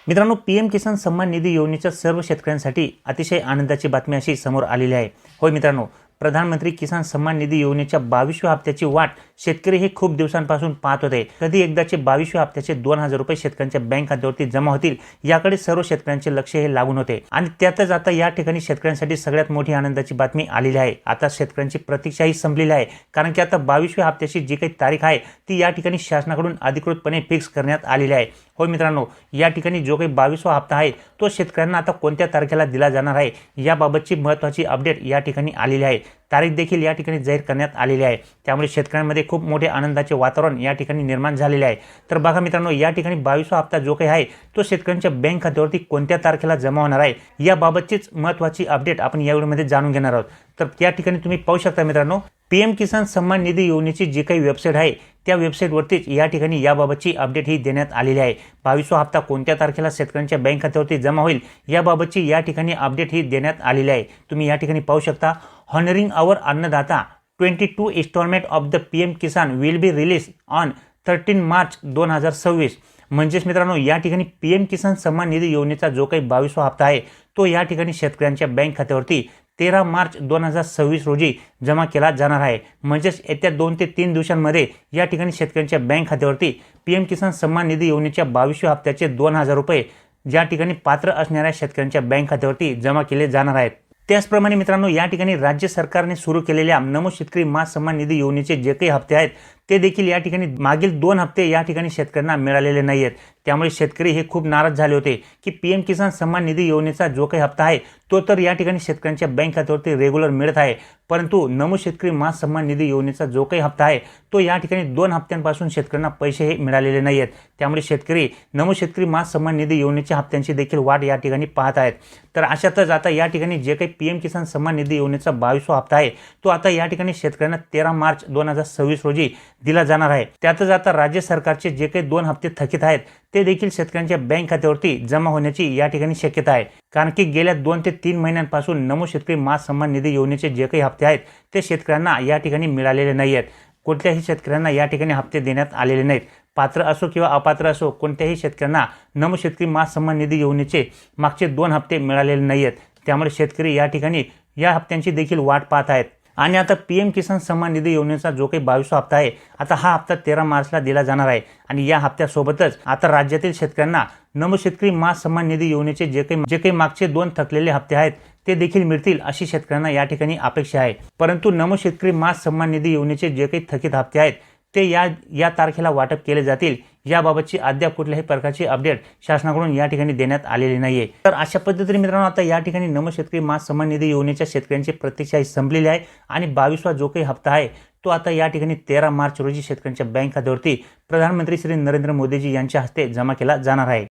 मित्रांनो, पीएम किसान सन्मान निधी योजनेच्या सर्व शेतकऱ्यांसाठी अतिशय आनंदाची बातमी अशी समोर आलेली आहे। होय मित्रांनो, प्रधानमंत्री किसान सन्मान निधी योजनेच्या 22व्या हप्त्याची वाट शेतकरी हे खूप दिवसांपासून पाहत होते। कधी एकदाचे 22व्या हप्त्याचे 2000 रुपये शेतकऱ्यांच्या बँक खात्यावरती जमा होतील याकडे सर्व शेतकऱ्यांचे लक्ष हे लागून होते आणि त्यातच आता या ठिकाणी शेतकऱ्यांसाठी सगळ्यात मोठी आनंदाची बातमी आलेली आहे। आता शेतकऱ्यांची प्रतीक्षाही संपलेली आहे, कारण की आता 22व्या हप्त्याची जी काही तारीख आहे ती या ठिकाणी शासनाकडून अधिकृतपणे फिक्स करण्यात आलेली आहे। होय मित्रांनो, या ठिकाणी जो काही 22वा हप्ता आहे तो शेतकऱ्यांना आता कोणत्या तारखेला दिला जाणार आहे याबाबतची महत्त्वाची अपडेट या ठिकाणी आलेली आहे। तारीख देखील या ठिकाणी जाहीर करण्यात आलेली आहे, त्यामुळे शेतकऱ्यांमध्ये खूप मोठे आनंदाचे वातावरण या ठिकाणी निर्माण झालेले आहे। तर बघा मित्रांनो, या ठिकाणी 22वा हप्ता जो काही आहे तो शेतकऱ्यांच्या बँक खात्यावरती कोणत्या तारखेला जमा होणार आहे याबाबतचीच महत्त्वाची अपडेट आपण या व्हिडिओमध्ये जाणून घेणार आहोत। तर या ठिकाणी तुम्ही पाहू शकता मित्रांनो, पीएम किसान सन्मान निधी योजनेची जी काही वेबसाईट आहे त्या वेबसाईटवरतीच या ठिकाणी याबाबतची अपडेट ही देण्यात आलेली आहे। 22वा हप्ता कोणत्या तारखेला शेतकऱ्यांच्या बँक खात्यावरती जमा होईल याबाबतची या ठिकाणी अपडेट ही देण्यात आलेली आहे। तुम्ही या ठिकाणी पाहू शकता, honouring our annadata 22 instalment of the PM Kisan will be release on 13 March 2026। म्हणजेच मित्रांनो, या ठिकाणी पीएम किसान सन्मान निधी योजनेचा जो काही 22वा हप्ता आहे तो या ठिकाणी शेतकऱ्यांच्या बँक खात्यावरती 13 मार्च 2026 रोजी जमा केला जाणार आहे। म्हणजेच येत्या 2 ते 3 दिवसांमध्ये या ठिकाणी शेतकऱ्यांच्या बँक खात्यावरती पीएम किसान सन्मान निधी योजनेच्या 22व्या हप्त्याचे 2000 रुपये ज्या ठिकाणी पात्र असणाऱ्या शेतकऱ्यांच्या बँक खात्यावरती जमा केले जाणार आहेत। त्याचप्रमाणे मित्रांनो, या ठिकाणी राज्य सरकारने सुरू केलेल्या नमो शेतकरी मा सन्मान निधी योजनेचे जे काही हप्ते आहेत ते देखील या ठिकाणी मागील 2 हप्ते या ठिकाणी शेतकऱ्यांना मिळालेले नाही आहेत। त्यामुळे शेतकरी हे खूप नाराज झाले होते की पीएम किसान सन्मान निधी योजनेचा जो काही हप्ता आहे तो तर या ठिकाणी शेतकऱ्यांच्या बँक खात्यावरती रेग्युलर मिळत आहे, परंतु नमो शेतकरी मा सन्मान निधी योजनेचा जो काही हप्ता आहे तो या ठिकाणी 2 हप्त्यांपासून शेतकऱ्यांना पैसे हे मिळालेले नाही आहेत। त्यामुळे शेतकरी नमो शेतकरी मा सन्मान निधी योजनेच्या हप्त्यांची देखील वाट या ठिकाणी पाहत आहेत। तर अशातच आता या ठिकाणी जे काही पीएम किसान सन्मान निधी योजनेचा 22वा हप्ता आहे तो आता या ठिकाणी शेतकऱ्यांना 13 मार्च 2026 रोजी दिला जाणार आहे। त्यातच आता राज्य सरकारचे जे काही 2 हप्ते थकीत आहेत ते देखील शेतकऱ्यांच्या बँक खात्यावरती जमा होण्याची या ठिकाणी शक्यता आहे, कारण की गेल्या 2 ते 3 महिन्यांपासून नमो शेतकरी मा सन्मान निधी योजनेचे जे काही हप्ते आहेत ते शेतकऱ्यांना या ठिकाणी मिळालेले नाही आहेत। कोणत्याही शेतकऱ्यांना या ठिकाणी हप्ते देण्यात आलेले नाहीत। पात्र असो किंवा अपात्र असो, कोणत्याही शेतकऱ्यांना नमो शेतकरी मा सन्मान निधी योजनेचे मागचे 2 हप्ते मिळालेले नाही आहेत। त्यामुळे शेतकरी या ठिकाणी या हप्त्यांची देखील वाट पाहत आहेत। आणि आता पीएम किसान सन्मान निधी योजनेचा जो काही 22वा हप्ता आहे आता हा हप्ता 13 मार्चला दिला जाणार आहे आणि या हप्त्यासोबतच आता राज्यातील शेतकऱ्यांना नमो शेतकरी मा सन्मान निधी योजनेचे जे काही मागचे 2 थकलेले हप्ते आहेत ते देखील मिळतील अशी शेतकऱ्यांना या ठिकाणी अपेक्षा आहे। परंतु नमो शेतकरी मा सन्मान निधी योजनेचे जे काही थकीत हप्ते आहेत ते या तारखेला वाटप केले जातील याबाबतची अद्याप कुठल्याही प्रकारची अपडेट शासनाकडून या ठिकाणी देण्यात आलेली नाहीये। तर अशा पद्धतीने मित्रांनो, आता या ठिकाणी नमो शेतकरी मा सन्मान निधी योजनेच्या शेतकऱ्यांची प्रतीक्षा संपलेली आहे आणि 22वा जो काही हप्ता आहे तो आता या ठिकाणी 13 मार्च रोजी शेतकऱ्यांच्या बँक खात्यावरती प्रधानमंत्री श्री नरेंद्र मोदीजी यांच्या हस्ते जमा केला जाणार आहे।